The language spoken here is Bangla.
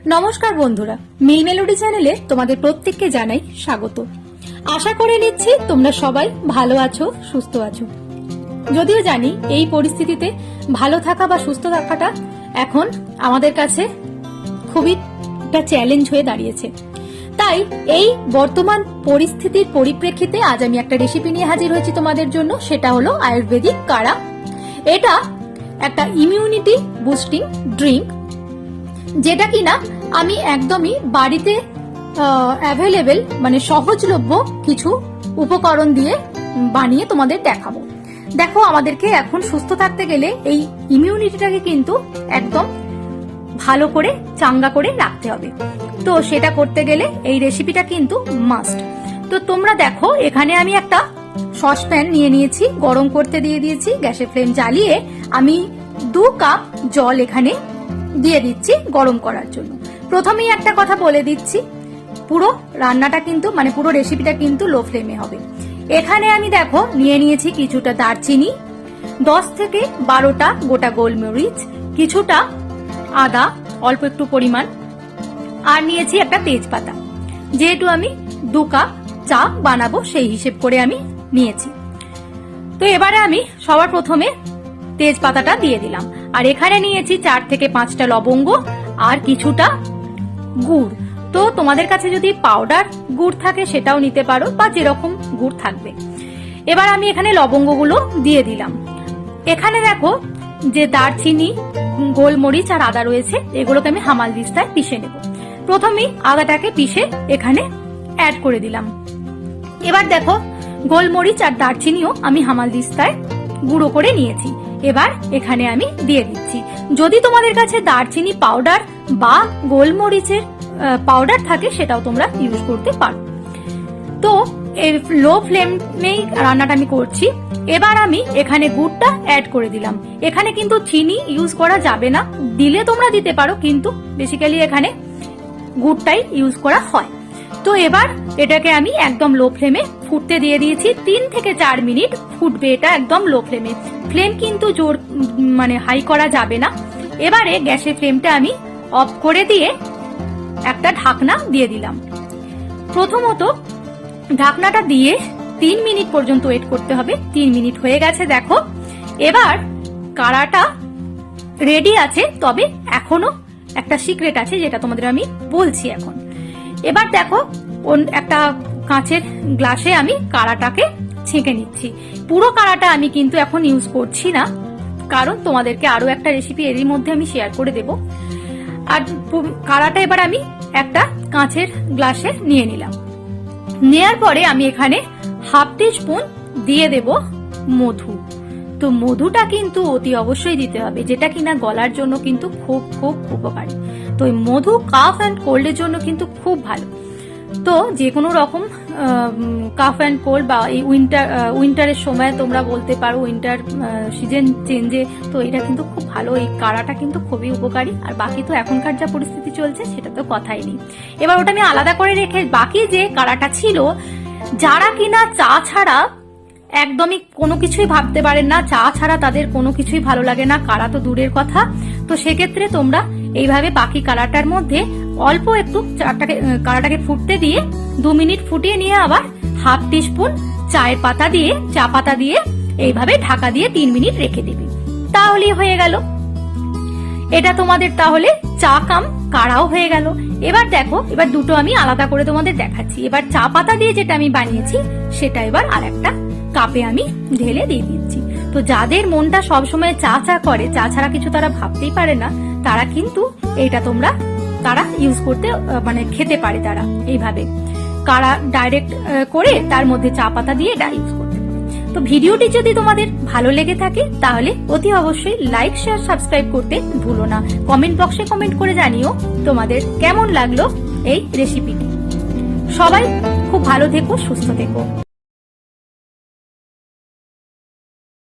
নমস্কার বন্ধুরা, মিল মেলোডি চ্যানেলে তোমাদের প্রত্যেককে জানাই স্বাগত। আশা করে নিচ্ছি তোমরা সবাই ভালো আছো, সুস্থ আছো। যদিও জানি এই পরিস্থিতিতে ভালো থাকা বা সুস্থ থাকাটা এখন আমাদের কাছে খুবই একটা চ্যালেঞ্জ হয়ে দাঁড়িয়েছে। তাই এই বর্তমান পরিস্থিতির পরিপ্রেক্ষিতে আজ আমি একটা রেসিপি নিয়ে হাজির হয়েছি তোমাদের জন্য। সেটা হলো আয়ুর্বেদিক কাড়া। এটা একটা ইমিউনিটি বুস্টিং ড্রিঙ্ক, যেটা কিনা আমি একদমই বাড়িতে অ্যাভেলেবেল মানে সহজলভ্য কিছু উপকরণ দিয়ে বানিয়ে তোমাদের দেখাবো। দেখো, আমাদেরকে এখন সুস্থ থাকতে গেলে এই ইমিউনিটিটাকে কিন্তু একদম ভালো করে চাঙ্গা করে রাখতে হবে। তো সেটা করতে গেলে এই রেসিপিটা কিন্তু মাস্ট। তো তোমরা দেখো, এখানে আমি একটা সসপ্যান নিয়ে নিয়েছি, গরম করতে দিয়ে দিয়েছি। গ্যাসের ফ্লেম জ্বালিয়ে আমি 2 কাপ জল এখানে দিয়ে দিচ্ছি গরম করার জন্য। প্রথমেই একটা কথা বলে দিচ্ছি, পুরো রান্নাটা কিন্তু মানে পুরো রেসিপিটা কিন্তু লো ফ্লেমে হবে। এখানে আমি দেখো নিয়ে নিয়েছি কিছুটা দারচিনি, 10 থেকে 12টা গোটা গোলমরিচ, কিছুটা আদা অল্প একটু পরিমাণ, আর নিয়েছি একটা তেজপাতা। যেহেতু আমি 2 কাপ চা বানাবো সেই হিসেব করে আমি নিয়েছি। তো এবারে আমি সবার প্রথমে তেজপাতাটা দিয়ে দিলাম, আর এখানে নিয়েছি 4 থেকে 5টা লবঙ্গ আর কিছুটা গুড়। তো তোমাদের কাছে যদি পাউডার গুড় থাকে সেটাও নিতে পারো, বা যেরকম গুড় থাকবে। এবার আমি এখানে লবঙ্গগুলো দিয়ে দিলাম। এখানে দেখো যে দারচিনি, গোলমরিচ আর আদা রয়েছে, এগুলোকে আমি হামাল দিস্তায় পিষে নেব। প্রথমেই আদাটাকে পিষে এখানে অ্যাড করে দিলাম। এবার দেখো, গোলমরিচ আর দারচিনিও আমি হামাল দিস্তায় গুঁড়ো করে নিয়েছি। এবার এখানে আমি দিয়ে দিচ্ছি। যদি তোমাদের কাছে দারচিনি পাউডার বা গোলমরিচের পাউডার থাকে সেটাও তোমরা ইউজ করতে পারো। তো এই লো ফ্লেমেই রান্নাটা আমি করছি। এবার আমি এখানে গুড়টা অ্যাড করে দিলাম। এখানে কিন্তু চিনি ইউজ করা যাবে না, দিলে তোমরা দিতে পারো, কিন্তু বেসিক্যালি এখানে গুড়টাই ইউজ করা হয়। তো এবার এটাকে আমি একদম লো ফ্লেমে ফুটতে দিয়ে দিয়েছি। 3 থেকে 4 মিনিট ফুটবে এটা একদম লো ফ্লেমে। ফ্লেম কিন্তু জোর মানে হাই করা যাবে না। এবারে গ্যাসের ফ্লেমটা আমি অফ করে দিয়ে একটা ঢাকনা দিয়ে দিলাম। প্রথমত ঢাকনাটা দিয়ে 3 মিনিট পর্যন্ত ওয়েট করতে হবে। 3 মিনিট হয়ে গেছে দেখো। এবার কাড়াটা রেডি আছে, তবে এখনো একটা সিক্রেট আছে যেটা তোমাদের আমি বলছি এখন। এবার দেখো, একটা কাঁচের গ্লাসে আমি কাড়াটাকে ছেঁকে নিচ্ছি। পুরো কাড়াটা আমি কিন্তু এখন ইউজ করছি না, কারণ তোমাদেরকে আরো একটা রেসিপি এরই মধ্যে আমি শেয়ার করে দেব। আর কাড়াটা এবার আমি একটা কাঁচের গ্লাসে নিয়ে নিলাম। নেয়ার পরে আমি এখানে হাফ টিস্পুন দিয়ে দেব মধু। তো মধুটা কিন্তু অতি অবশ্যই দিতে হবে, যেটা কিনা গলার জন্য কিন্তু খুব খুব উপকারী। তো এই মধু কাফ অ্যান্ড কোল্ডের জন্য কিন্তু খুব ভালো। তো যে কোনো রকম কাফ অ্যান্ড কোল্ড বা এই উইন্টারের সময় তোমরা বলতে পারো, উইন্টার সিজন চেঞ্জে, তো এটা কিন্তু খুব ভালো। এই কাড়াটা কিন্তু খুবই উপকারী। আর বাকি তো এখনকার যা পরিস্থিতি চলছে সেটা তো কথাই নেই। এবার ওটা আমি আলাদা করে রেখে বাকি যে কাড়াটা ছিল, যারা কিনা চা ছাড়া একদমই কোনো কিছুই ভাবতে পারেন না, চা ছাড়া তাদের কোনো কিছুই ভালো লাগে না, কাড়া তো দূরের কথা। তো সেক্ষেত্রে তোমরা এইভাবে বাকি কাড়াটার মধ্যে অল্প একটু কাড়াটাকে ফুটতে দিয়ে 2 মিনিট ফুটিয়ে নিয়ে আবার হাফ টিস্পুন চা পাতা দিয়ে এইভাবে ঢাকা দিয়ে 3 মিনিট রেখে দেবে, তাহলেই হয়ে গেল। এটা তোমাদের তাহলে চা কাম কাড়াও হয়ে গেল। এবার দেখো, এবার দুটো আমি আলাদা করে তোমাদের দেখাচ্ছি। এবার চা পাতা দিয়ে যেটা আমি বানিয়েছি সেটা এবার আর একটা কাপে আমি ঢেলে দিয়ে দিচ্ছি। তো যাদের মনটা সবসময় চা চা করে, চা ছাড়া কিছু তারা ভাবতেই পারে না, তারা কিন্তু এইটা তারা ইউজ করতে মানে খেতে পারে। তারা এইভাবে কাড়া ডাইরেক্ট করে তার মধ্যে চা পাতা দিয়ে এটা ইউজ করতে পারে। তো ভিডিওটি যদি তোমাদের ভালো লেগে থাকে তাহলে অতি অবশ্যই লাইক, শেয়ার, সাবস্ক্রাইব করতে ভুলো না। কমেন্ট বক্সে কমেন্ট করে জানিও তোমাদের কেমন লাগলো এই রেসিপিটি। সবাই খুব ভালো থেকো, সুস্থ থেকো।